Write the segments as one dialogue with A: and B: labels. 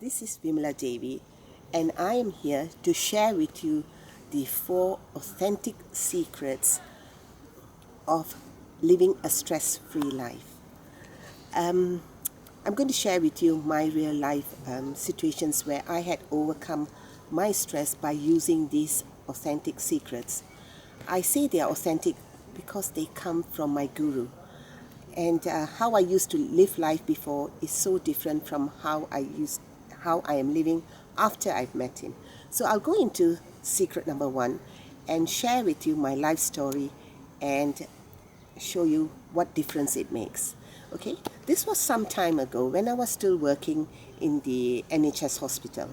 A: This is Vimala Devi, and I am here to share with you the 4 authentic secrets of living a stress-free life. I'm going to share with you my real life situations where I had overcome my stress by using these authentic secrets. I say they are authentic because they come from my guru. And how I used to live life before is so different from how I am living after I've met him. So I'll go into secret number 1 and share with you my life story and show you what difference it makes. Okay, this was some time ago when I was still working in the NHS hospital.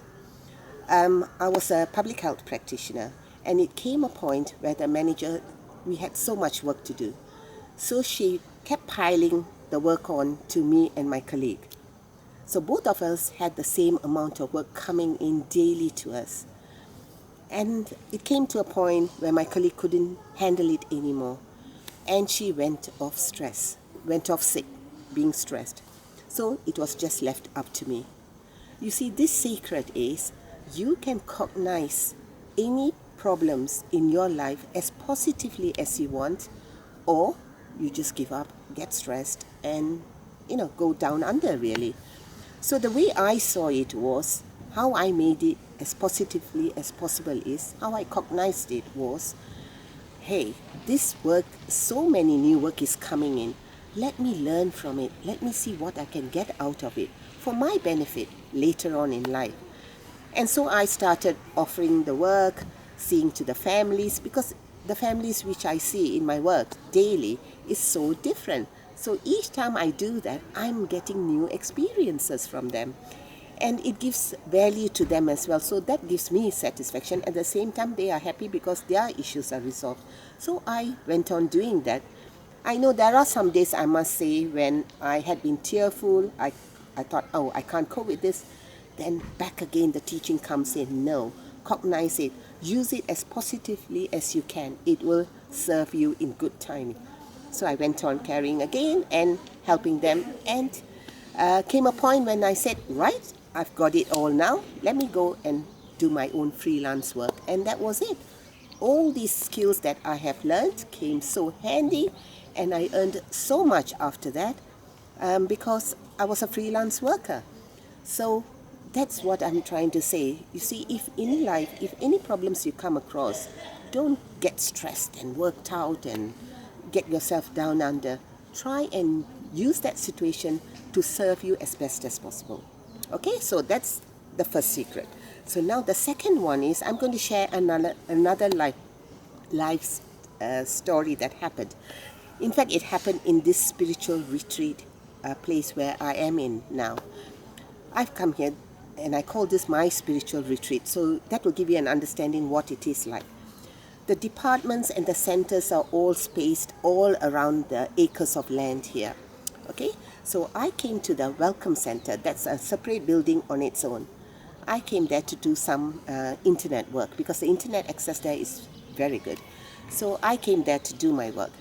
A: I was a public health practitioner, and it came a point where the manager, we had so much work to do. So she kept piling the work on to me and my colleague. So both of us had the same amount of work coming in daily to us. And it came to a point where my colleague couldn't handle it anymore. And she went off sick, being stressed. So it was just left up to me. You see, this secret is you can cognize any problems in your life as positively as you want, or you just give up, get stressed, and go down under really. So the way I saw it was, how I made it as positively as possible is, how I cognized it was, hey, this work, so many new work is coming in. Let me learn from it. Let me see what I can get out of it for my benefit later on in life. And so I started offering the work, seeing to the families, because the families which I see in my work daily is so different. So each time I do that, I'm getting new experiences from them. And it gives value to them as well. So that gives me satisfaction. At the same time, they are happy because their issues are resolved. So I went on doing that. I know there are some days, I must say, when I had been tearful, I thought, oh, I can't cope with this. Then back again, the teaching comes in. No, cognize it. Use it as positively as you can. It will serve you in good time. So I went on carrying again and helping them. And came a point when I said, right, I've got it all now. Let me go and do my own freelance work. And that was it. All these skills that I have learned came so handy. And I earned so much after that because I was a freelance worker. So that's what I'm trying to say. You see, if in life, if any problems you come across, don't get stressed and worked out and get yourself down under. Try and use that situation to serve you as best as possible. Okay, so that's the first secret. So now the second one is, I'm going to share another life story that happened. In fact, it happened in this spiritual retreat place where I am in now. I've come here and I call this my spiritual retreat. So that will give you an understanding what it is like. The departments and the centers are all spaced all around the acres of land here. Okay, so I came to the welcome center. That's a separate building on its own. I came there to do some internet work because the internet access there is very good. So I came there to do my work.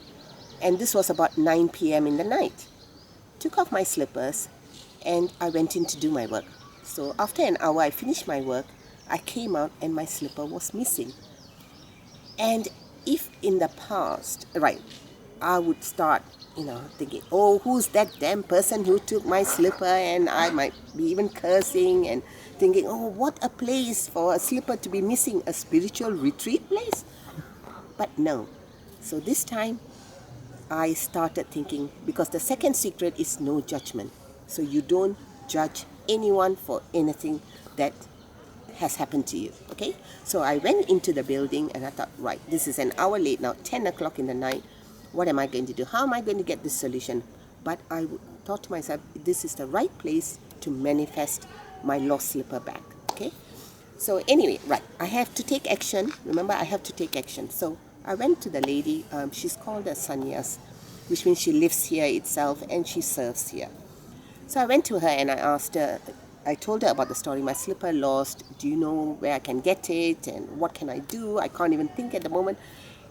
A: And this was about 9 p.m. in the night. Took off my slippers and I went in to do my work. So after an hour, I finished my work. I came out and my slipper was missing. And if in the past, right, I would start, thinking, oh, who's that damn person who took my slipper? And I might be even cursing and thinking, oh, what a place for a slipper to be missing, a spiritual retreat place. But no. So this time, I started thinking, because the second secret is no judgment. So you don't judge anyone for anything that has happened to you, okay? So I went into the building and I thought, right, this is an hour late now, 10 o'clock in the night. What am I going to do? How am I going to get this solution? But I thought to myself, this is the right place to manifest my lost slipper back, okay? So anyway, right, I have to take action. Remember, I have to take action. So I went to the lady, she's called a sannyas, which means she lives here itself and she serves here. So I went to her and I asked her, I told her about the story, my slipper lost, do you know where I can get it and what can I do? I can't even think at the moment.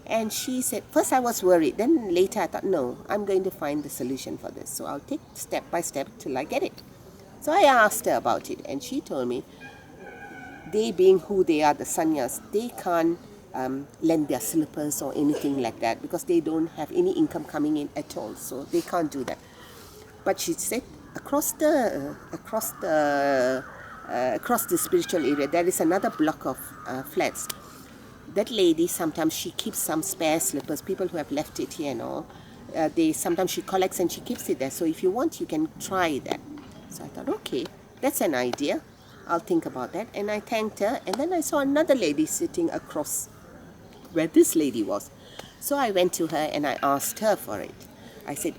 A: And she said, first I was worried, then later I thought, no, I'm going to find the solution for this. So I'll take step by step till I get it. So I asked her about it, and she told me, they being who they are, the sannyas, they can't lend their slippers or anything like that because they don't have any income coming in at all, so they can't do that. But she said across the spiritual area there is another block of flats. That lady, sometimes she keeps some spare slippers, people who have left it here and all. Sometimes she collects and she keeps it there. So if you want, you can try that. So I thought, okay, that's an idea. I'll think about that. And I thanked her. And then I saw another lady sitting across where this lady was. So I went to her and I asked her for it. I said,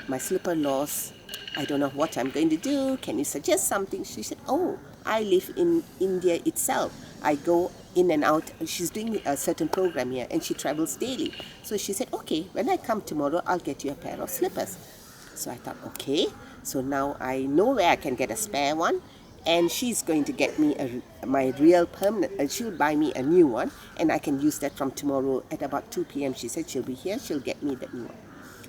A: my slipper lost. I don't know what I'm going to do. Can you suggest something? She said, oh, I live in India itself. I go in and out. She's doing a certain program here and she travels daily. So she said, okay, when I come tomorrow, I'll get you a pair of slippers. So I thought, okay. So now I know where I can get a spare one. And she's going to get me my real permanent, she'll buy me a new one. And I can use that from tomorrow at about 2 p.m. She said she'll be here, she'll get me the new one.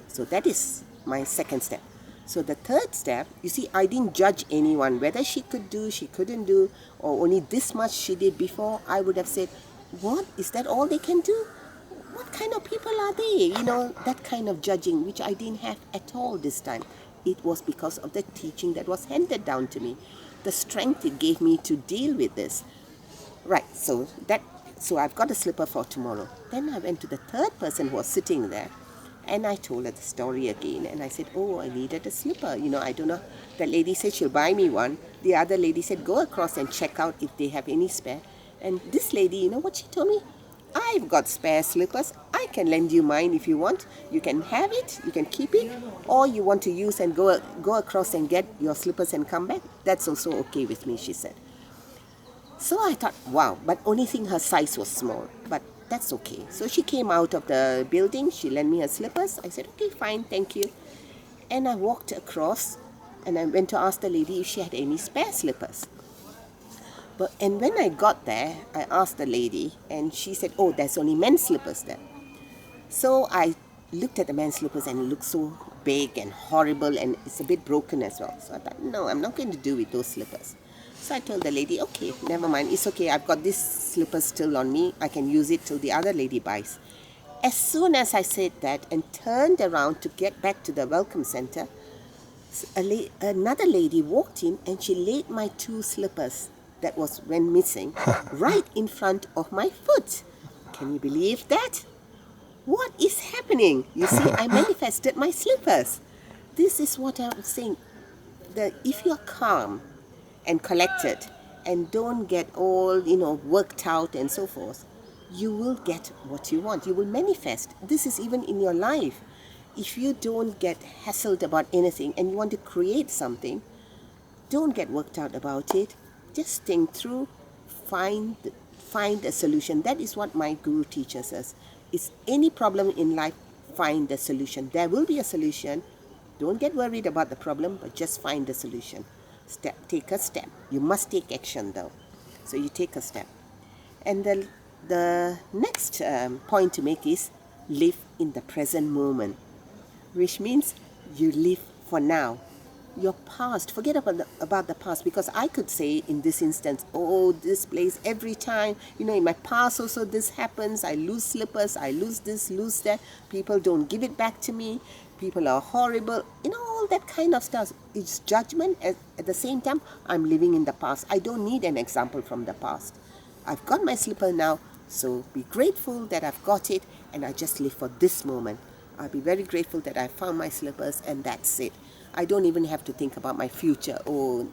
A: So that is my second step. So the third step, you see, I didn't judge anyone, whether she could do, she couldn't do, or only this much she did before. I would have said, what, is that all they can do? What kind of people are they? That kind of judging, which I didn't have at all this time. It was because of the teaching that was handed down to me, the strength it gave me to deal with this. Right, so I've got a slipper for tomorrow. Then I went to the third person who was sitting there. And I told her the story again. And I said, oh, I needed a slipper. I don't know. That lady said she'll buy me one. The other lady said, go across and check out if they have any spare. And this lady, you know what she told me? I've got spare slippers. I can lend you mine if you want. You can have it. You can keep it. Or you want to use and go across and get your slippers and come back. That's also okay with me, she said. So I thought, wow. But only thing, her size was small. But that's okay. So she came out of the building. She lent me her slippers. I said, okay, fine, thank you. And I walked across and I went to ask the lady if she had any spare slippers. And when I got there, I asked the lady and she said, oh, there's only men's slippers there. So I looked at the men's slippers and it looked so big and horrible and it's a bit broken as well. So I thought, no, I'm not going to do with those slippers. So I told the lady, okay, never mind, it's okay, I've got this slipper still on me, I can use it till the other lady buys. As soon as I said that and turned around to get back to the welcome center, another lady walked in and she laid my 2 slippers that went missing right in front of my foot. Can you believe that? What is happening? You see, I manifested my slippers. This is what I'm saying. If you're calm and collected and don't get all, worked out and so forth, you will get what you want. You will manifest. This is even in your life. If you don't get hassled about anything and you want to create something, don't get worked out about it. Just think through, find a solution. That is what my guru teaches us. Is any problem in life, find a solution. There will be a solution. Don't get worried about the problem, but just find a solution. Take a step. You must take action though. So you take a step. And the next point to make is live in the present moment, which means you live for now. Your past, forget about the past, because I could say in this instance, oh, this place every time, in my past also this happens, I lose slippers, I lose this, lose that, people don't give it back to me, people are horrible, all that kind of stuff. It's judgment. At the same time, I'm living in the past. I don't need an example from the past. I've got my slipper now, so be grateful that I've got it, and I just live for this moment. I'll be very grateful that I found my slippers, and that's it. I don't even have to think about my future, or,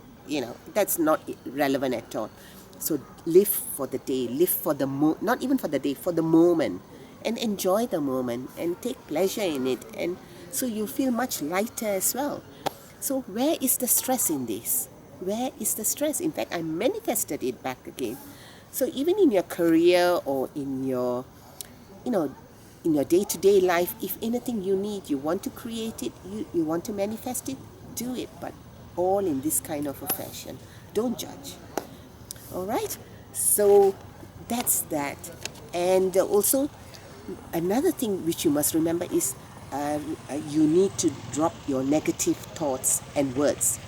A: that's not relevant at all. So live for the day, live for the not even for the day, for the moment, and enjoy the moment, and take pleasure in it, and so you feel much lighter as well. So where is the stress in this? Where is the stress? In fact, I manifested it back again. So even in your career or in your, in your day-to-day life, if anything you need, you want to create it, you want to manifest it, do it, but all in this kind of a fashion. Don't judge. All right? So that's that. And also, another thing which you must remember is you need to drop your negative thoughts and words.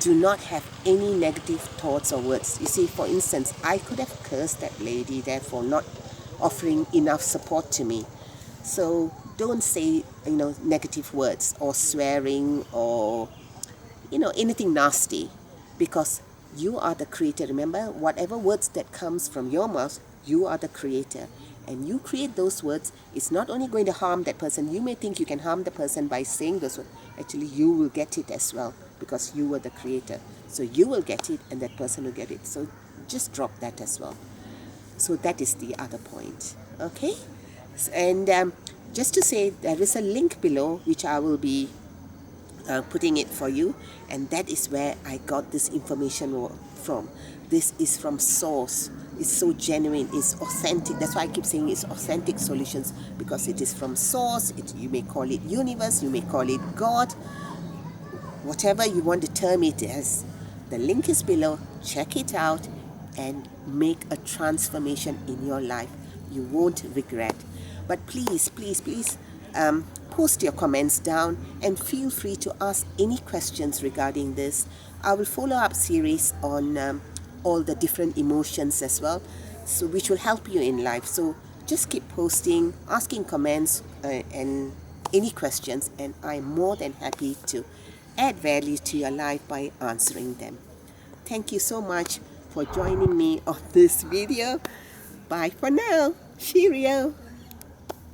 A: do not have any negative thoughts or words. You see, for instance, I could have cursed that lady there for not offering enough support to me. So don't say, negative words or swearing or, anything nasty, because you are the creator. Remember, whatever words that comes from your mouth, you are the creator. And you create those words. It's not only going to harm that person. You may think you can harm the person by saying those words. Actually, you will get it as well, because you were the creator. So you will get it and that person will get it. So just drop that as well. So that is the other point. Okay? And just to say, there is a link below which I will be putting it for you, and that is where I got this information from. This is from source. It's so genuine, it's authentic. That's why I keep saying it's authentic solutions, because it is from source. You may call it universe, you may call it God, whatever you want to term it as. The link is below. Check it out and make a transformation in your life. You won't regret. But please, please, please, post your comments down and feel free to ask any questions regarding this. I will follow up series on all the different emotions as well, so which will help you in life. So just keep posting, asking comments and any questions, and I'm more than happy to add value to your life by answering them. Thank you so much for joining me on this video. Bye for now. Cheerio.